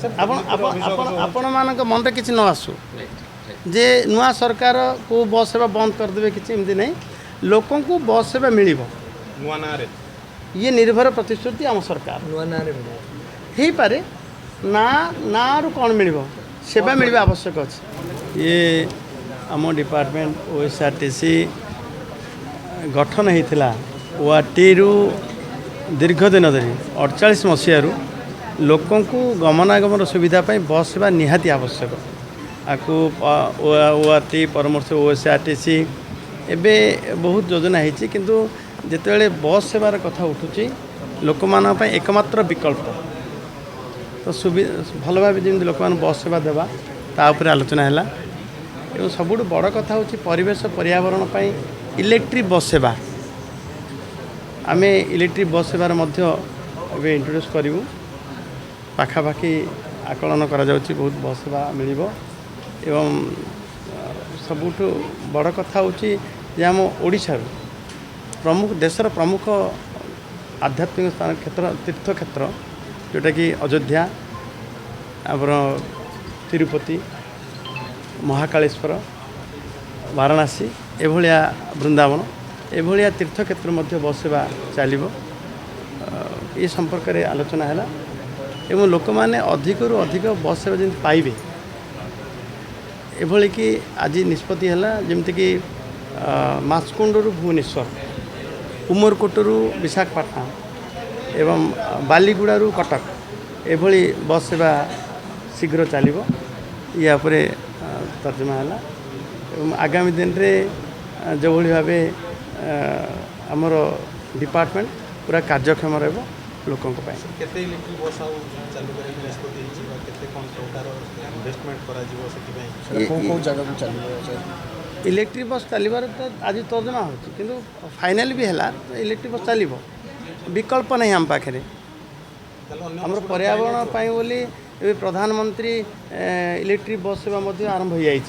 आपण मानक मन किसी न आसू जे नुआ सरकार को बस सेवा बंद करदे किसी एमती नहीं लोकों को बस सेवा मिल ये निर्भर प्रतिश्रुति आम सरकार नुआ ना हो पारे ना ना रु कौन मिल सेवा मिलवा आवश्यक अच्छे ये आम डिपार्टमेंट ओएसआरटीसी गठन होता ओआरटी दीर्घ दिन धरी 48 मसीह लोकों को गमनागमन सुविधा बस सेवा निहाती आवश्यक आपको ओआरटी परामर्श ओएसआरटीसी एबे बहुत योजना होती किंतु जिते बस सेवार कथा उठुची लोक मान एकमात्र विकल्प तो सुविधा भल भाव जमी लोक बस सेवा देवा ताऊपर आलोचना है एवं सबुठ बड़ कथा हूँ परिवेश पर्यावरण इलेक्ट्रिक बस सेवा आम इलेक्ट्रिक बस सेवार इंट्रोड्यूस करूँ पाखापाखि आकलन करा बहुत बस सेवा मिल एवं सबुठ बड़ कथा हूँ आम ओडिशा प्रमुख देशर प्रमुख आध्यात्मिक स्थान क्षेत्र तीर्थ क्षेत्र जोटा कि अयोध्या आमर तिरुपति महाकालेश्वर वाराणसी एभलिया वृंदावन एभलिया तीर्थ क्षेत्र मध्य बस सेवा चलो ये संपर्क में आलोचना है एवं लोक मैंने अधिक रु अधिक बस सेवा जमी पाइबे एभली कि आज निष्पत्ति है जमती कि मास्कुंडरू भुवनेश्वर उमरकोटरू विशाखापाटना एवं बालीगुड़ारू कटक एभली बस सेवा शीघ्र चलो या तर्जमा है एवं आगामी दिन में जो भाव आमर डिपार्टमेंट पूरा कार्यक्षम रहा लोकों इलेक्ट्रिक बस चलबार तो आज तर्जमा हो फाइनाल भी है इलेक्ट्रिक बस चलो विकल्प नहीं आम पाखे आमर पर्यावरण बोली प्रधानमंत्री इलेक्ट्रिक बस सेवा आरंभ हो जाए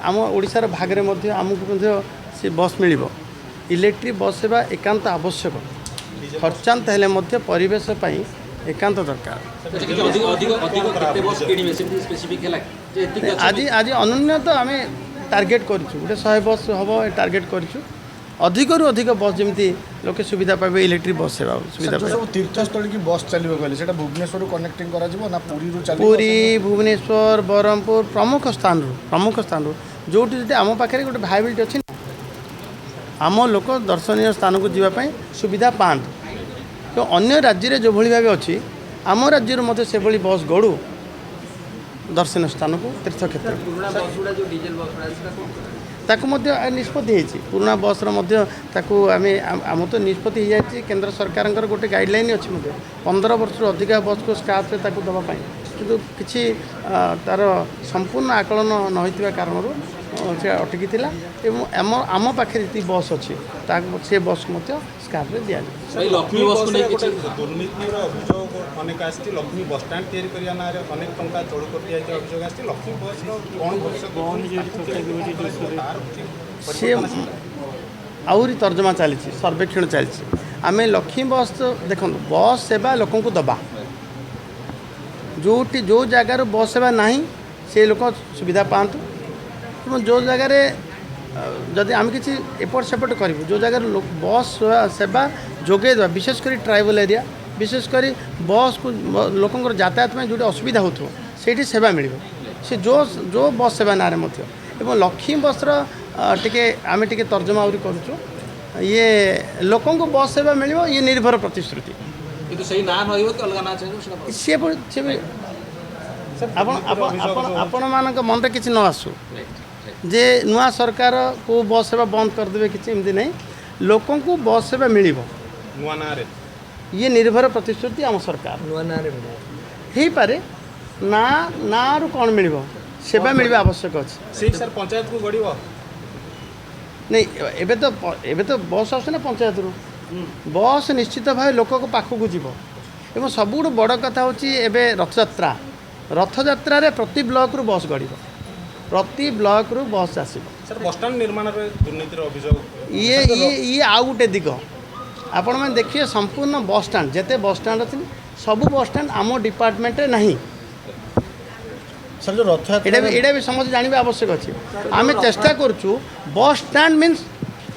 आम ओडिशार भागरे आमको से बस मिल इलेक्ट्रिक बस सेवा एकांत आवश्यक खर्चांत हेले परिवेश एकांत दरकार आज आज अनन्य तो आम टार्गेट करूँ गोटे 100 बस हम टार्गेट करूँ अधिक रु अधिक बस जमी लोके सुविधा पाइबे इलेक्ट्रिक बस सेवा सुविधा सब तीर्थस्थल की बस चलो कहले भुवनेश्वर कनेक्टिंग करा ना पुरी भुवनेश्वर बरहमपुर प्रमुख स्थान रू जो आम पाखे गोटे भाइबिलिटी अच्छी आम लोक दर्शनीय स्थान को जीवाई सुविधा पाते तो अन्य राज्य जो भाई भाव अच्छी आम राज्य से बस गड़ू दर्शनीय स्थान को तीर्थ क्षेत्र निष्पत्ति पुराना बस आम तो निष्पत्ति केंद्र सरकार गोटे गाइडलाइन अच्छी 15 वर्ष अधिक बस को स्क्रैप दवापाई किंतु किसी तार संपूर्ण आकलन न होता कारण से अटकी आम पाखे जी बस अच्छी से बस स्क्रैप दि सी आहरी तर्जमा चली सर्वेक्षण चली आम लक्ष्मी बस देख बस सेवा लोक दबा जो जगार बस सेवा ना से लोक सुविधा पातु जो जगार जदि आम किसी एपट सेपट करूँ जो जगार बस सेवा जोगे विशेषकर ट्राइबल एरिया विशेषकर बस को लोक यातायात में जो असुविधा हो से सेवा मिल से जो बस सेवा ना एवं लक्ष्मी बस टे आम टे तर्जमा आहरी करूँ ये लोकों को बस सेवा मिल ये निर्भर प्रतिश्रुति सी आपण मानक मन किसी न आसू जे नुआ सरकार को बस सेवा बंद करदे किसी एमती नहीं लोकों को बस सेवा मिल ये निर्भर प्रतिश्रुति आम सरकार नुआ ना हो पारे ना ना रु कौन मिल सेवा मिलवा आवश्यक अच्छे सर पंचायत को गड़ नहीं एबे तो बस आस ना पंचायत रू बस निश्चित भाव लोक पाखक जीव एवं सबुठ बड़ कथा हूँ रथयात्रा रे प्रति ब्लॉक रू बस गड़ प्रति ब्लॉक रू बस आसो सर बस स्टैंड निर्माण दुर्नीतिर अभियोग ये आउ गोटे दिग आपण मैंने देखिए संपूर्ण बस स्टैंड जिते बस स्टैंड अच्छी सब बस स्टैंड आम डिपार्टमेंट नहीं ସାର୍ ଯେଉଁ ରଥଯାତ୍ରା ଏଇଟା ବି ସମସ୍ତେ ଜାଣିବା ଆବଶ୍ୟକ ଅଛି ଆମେ ଚେଷ୍ଟା କରୁଛୁ bus stand means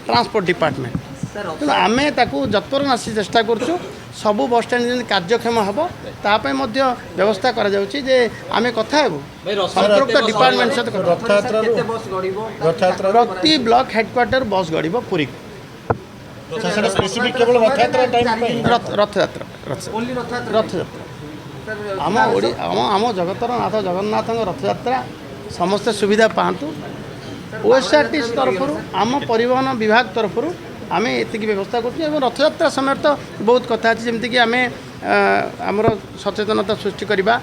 transport department ତେଣୁ ଆମେ ତାକୁ ଯତ୍ପର ନାସି ଚେଷ୍ଟା କରୁଛୁ ସବୁ ବସ୍ ଷ୍ଟାଣ୍ଡ ଯେମିତି କାର୍ଯ୍ୟକ୍ଷମ ହେବ ତା ପାଇଁ ମଧ୍ୟ ବ୍ୟବସ୍ଥା କରାଯାଉଛି ଯେ ଆମେ କଥା ହେବୁ ସମ୍ପୃକ୍ତ ଡିପାର୍ଟମେଣ୍ଟ ସହିତ ରଥଯାତ୍ରା ପ୍ରତି ବ୍ଲକ ହେଡ଼କ୍ୱାର୍ଟର ବସ୍ ଗଡ଼ିବ ପୁରୀକୁ ସେଟା ସ୍ପେସିଫିକ୍ କେବଳ ରଥଯାତ୍ରା ଟାଇମ୍ ପାଇଁ ରଥଯାତ୍ରା ରଥଯାତ୍ରା ଆମ ଜଗତର ନାଥ ଜଗନ୍ନାଥଙ୍କ ରଥଯାତ୍ରା ସମସ୍ତେ ସୁବିଧା ପାଆନ୍ତୁ OSRTC ତରଫରୁ ଆମ ପରିବହନ ବିଭାଗ ତରଫରୁ ଆମେ ଏତିକି ବ୍ୟବସ୍ଥା କରୁଛୁ ଏବଂ ରଥଯାତ୍ରା ସମୟରେ ତ ବହୁତ କଥା ଅଛି ଯେମିତିକି ଆମେ ଆମର ସଚେତନତା ସୃଷ୍ଟି କରିବା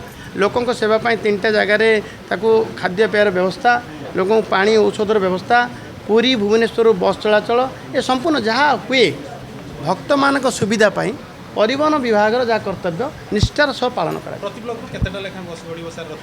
ଲୋକଙ୍କ ସେବା ପାଇଁ 3ଟା ଜାଗାରେ ତାକୁ ଖାଦ୍ୟପେୟର ବ୍ୟବସ୍ଥା ଲୋକଙ୍କୁ ପାଣି ଔଷଧର ବ୍ୟବସ୍ଥା ପୁରୀ ଭୁବନେଶ୍ୱରରୁ ବସ୍ ଚଳାଚଳ ଏ ସମ୍ପୂର୍ଣ୍ଣ ଯାହା ହୁଏ ଭକ୍ତମାନଙ୍କ ସୁବିଧା ପାଇଁ ପରିବହନ ବିଭାଗର ଯାହା କର୍ତ୍ତବ୍ୟ ନିଷ୍ଠାର ସହ ପାଳନ କରାଯାଏ। ପ୍ରତି ବ୍ଲକରୁ କେତେଟା ଲେଖାଏଁ ବସ୍ ଗଡ଼ିବ ସାର୍ ରଥ